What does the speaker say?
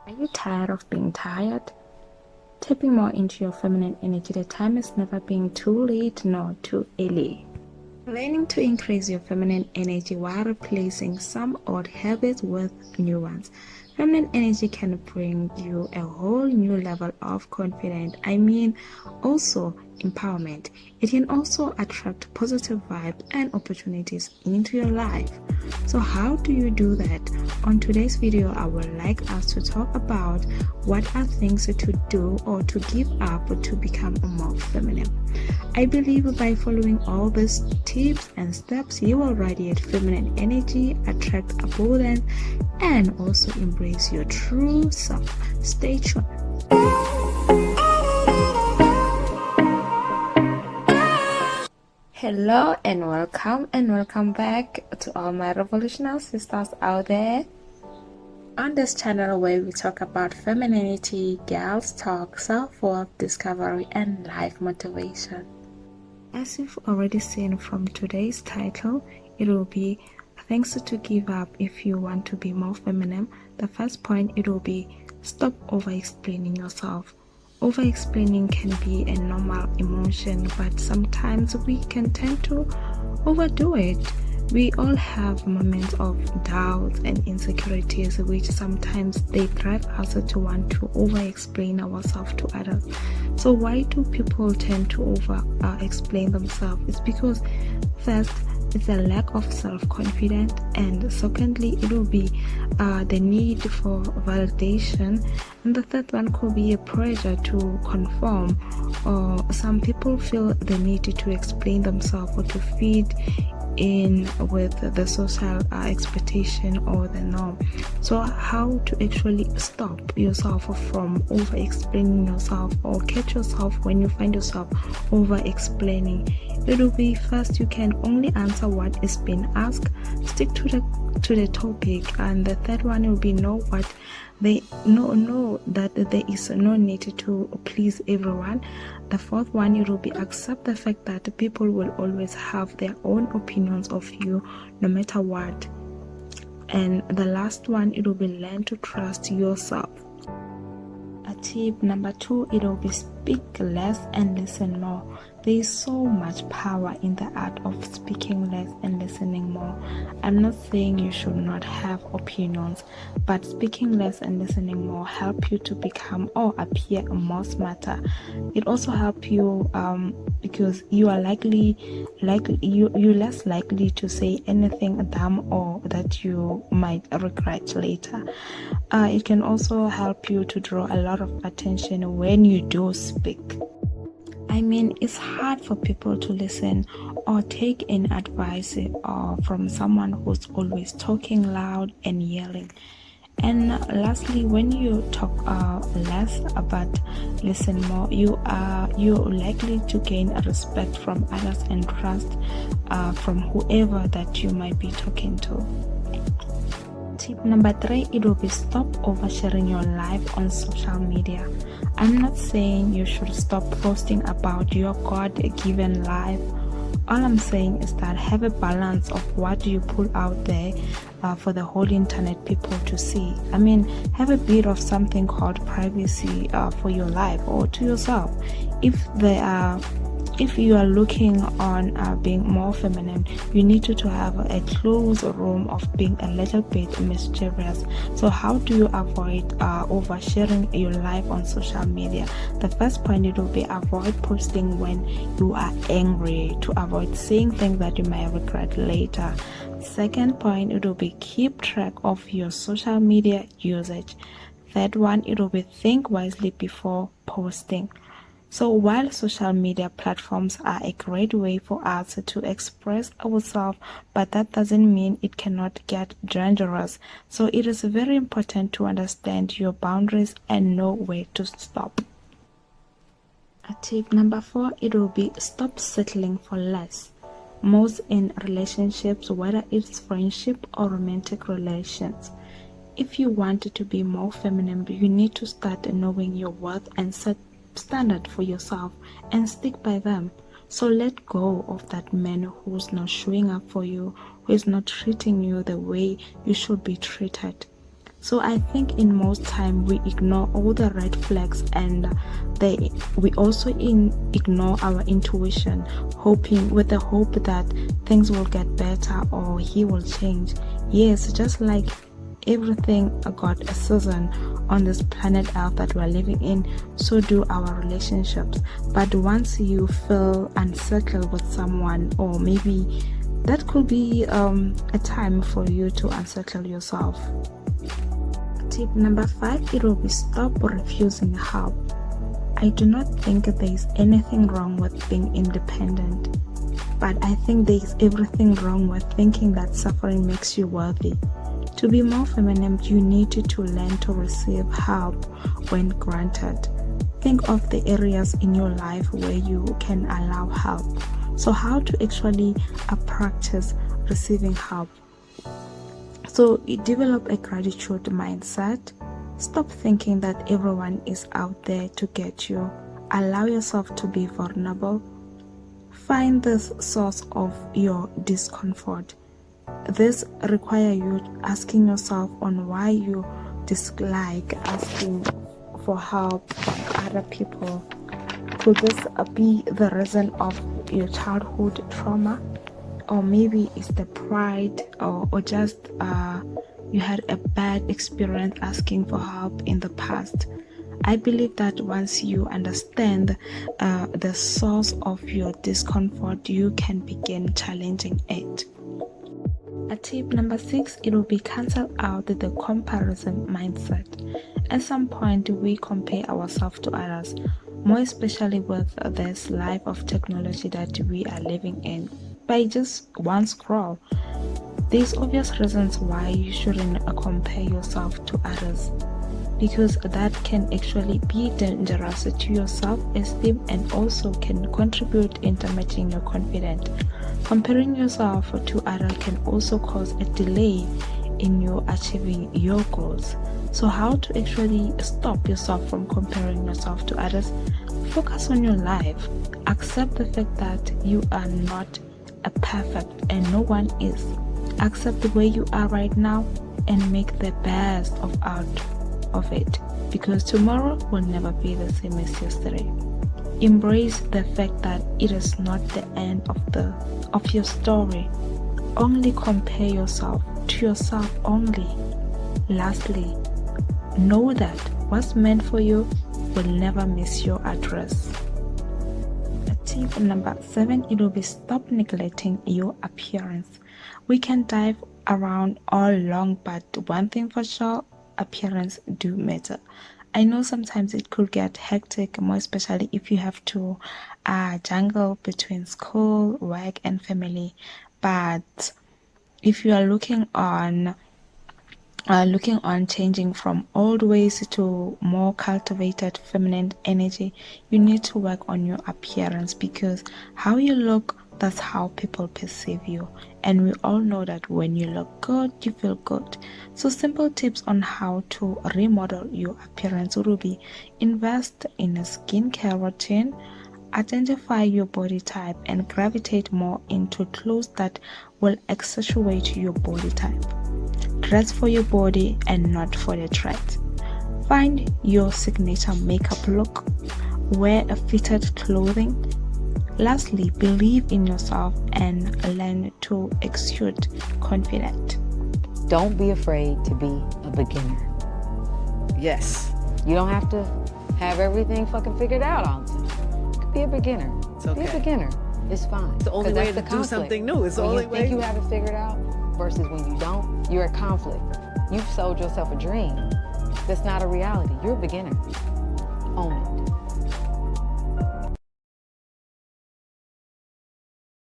Are you tired of being tired? Tapping more into your feminine energy. The time is never being too late nor too early. Learning to increase your feminine energy while replacing some old habits with new ones. Feminine energy can bring you a whole new level of confidence. Also empowerment. It can also attract positive vibes and opportunities into your life. So how do you do that? On today's video, I would like us to talk about what are things to do or to give up to become more feminine. I believe by following all these tips and steps, you will radiate feminine energy, attract abundance, and also embrace your true self. Stay tuned. Hello and welcome back to all my Revolutional sisters out there. On this channel where we talk about femininity, girls talk, self-worth, discovery, and life motivation. As you've already seen from today's title, it will be things to give up if you want to be more feminine. The first point, it will be stop over-explaining yourself. Over-explaining can be a normal emotion, but sometimes we can tend to overdo it. We all have moments of doubt and insecurities, which sometimes they drive us to want to over-explain ourselves to others. So why do people tend to over-explain themselves? It's because first, it's a lack of self-confidence, and secondly, it will be the need for validation, and the third one could be a pressure to conform, or some people feel the need to explain themselves or to fit in with the social expectation or the norm. So how to actually stop yourself from over explaining yourself or catch yourself when you find yourself over explaining? It will be first, you can only answer what is being asked, stick to the topic, and the third one will be know that there is no need to please everyone. The fourth one, it will be accept the fact that people will always have their own opinions of you no matter what. And the last one, it will be learn to trust yourself. A tip number 2, it will be speak less and listen more. There is so much power in the art of speaking less and listening more. I'm not saying you should not have opinions, but speaking less and listening more help you to become or appear more smarter. It also helps you because you are you're less likely to say anything dumb or that you might regret later. It can also help you to draw a lot of attention when you do speak. It's hard for people to listen or take in advice from someone who's always talking loud and yelling. And lastly, when you talk less but listen more, you're likely to gain respect from others and trust from whoever that you might be talking to. Tip number 3, it will be stop oversharing your life on social media. I'm not saying you should stop posting about your God-given life. All I'm saying is that have a balance of what you put out there for the whole internet people to see. Have a bit of something called privacy for your life or to yourself. If you are looking on being more feminine, you need to have a closed room of being a little bit mischievous. So how do you avoid oversharing your life on social media? The first point, it will be avoid posting when you are angry, to avoid saying things that you may regret later. Second point, it will be keep track of your social media usage. Third one, it will be think wisely before posting. So while social media platforms are a great way for us to express ourselves, but that doesn't mean it cannot get dangerous. So it is very important to understand your boundaries and know where to stop. Tip number 4, it will be stop settling for less. Most in relationships, whether it's friendship or romantic relations, if you want to be more feminine, you need to start knowing your worth and set standard for yourself and stick by them. So let go of that man who's not showing up for you, who is not treating you the way you should be treated. So I think in most time we ignore all the red flags, and we also ignore our intuition, hoping with the hope that things will get better or he will change. Yes, just like everything got a season on this planet Earth that we're living in, so do our relationships. But once you feel unsettled with someone, or maybe that could be a time for you to unsettle yourself. Tip number 5, it will be stop refusing help. I do not think there is anything wrong with being independent, but I think there is everything wrong with thinking that suffering makes you worthy. To be more feminine, you need to learn to receive help when granted. Think of the areas in your life where you can allow help. So how to actually practice receiving help? So you develop a gratitude mindset. Stop thinking that everyone is out there to get you. Allow yourself to be vulnerable. Find the source of your discomfort. This requires you asking yourself on why you dislike asking for help from other people. Could this be the reason of your childhood trauma? Or maybe it's the pride, or just you had a bad experience asking for help in the past. I believe that once you understand the source of your discomfort, you can begin challenging it. Tip number 6, it will be cancel out the comparison mindset. At some point, we compare ourselves to others, more especially with this life of technology that we are living in. By just one scroll, there's obvious reasons why you shouldn't compare yourself to others, because that can actually be dangerous to your self-esteem and also can contribute in damaging your confidence. Comparing yourself to others can also cause a delay in you achieving your goals. So how to actually stop yourself from comparing yourself to others? Focus on your life. Accept the fact that you are not perfect and no one is. Accept the way you are right now and make the best out of it, because tomorrow will never be the same as yesterday. Embrace the fact that it is not the end of your story. Only compare yourself to yourself only. Lastly, know that what's meant for you will never miss your address. Tip number 7, it will be stop neglecting your appearance. We can dive around all long, but one thing for sure, appearance do matter. I know sometimes it could get hectic, more especially if you have to juggle between school, work, and family. But if you are looking on changing from old ways to more cultivated feminine energy, you need to work on your appearance, because how you look, that's how people perceive you. And we all know that when you look good, you feel good. So simple tips on how to remodel your appearance would be: invest in a skincare routine, identify your body type, and gravitate more into clothes that will accentuate your body type. Dress for your body and not for the trend. Find your signature makeup look. Wear a fitted clothing. Lastly, believe in yourself and learn to exude confidence. Don't be afraid to be a beginner. Yes. You don't have to have everything fucking figured out all the time. You could be a beginner. It's okay. Be a beginner. It's fine. It's the only way to do something new. It's the only way. When you think you have it figured out versus when you don't, you're at conflict. You've sold yourself a dream that's not a reality. You're a beginner. Own it.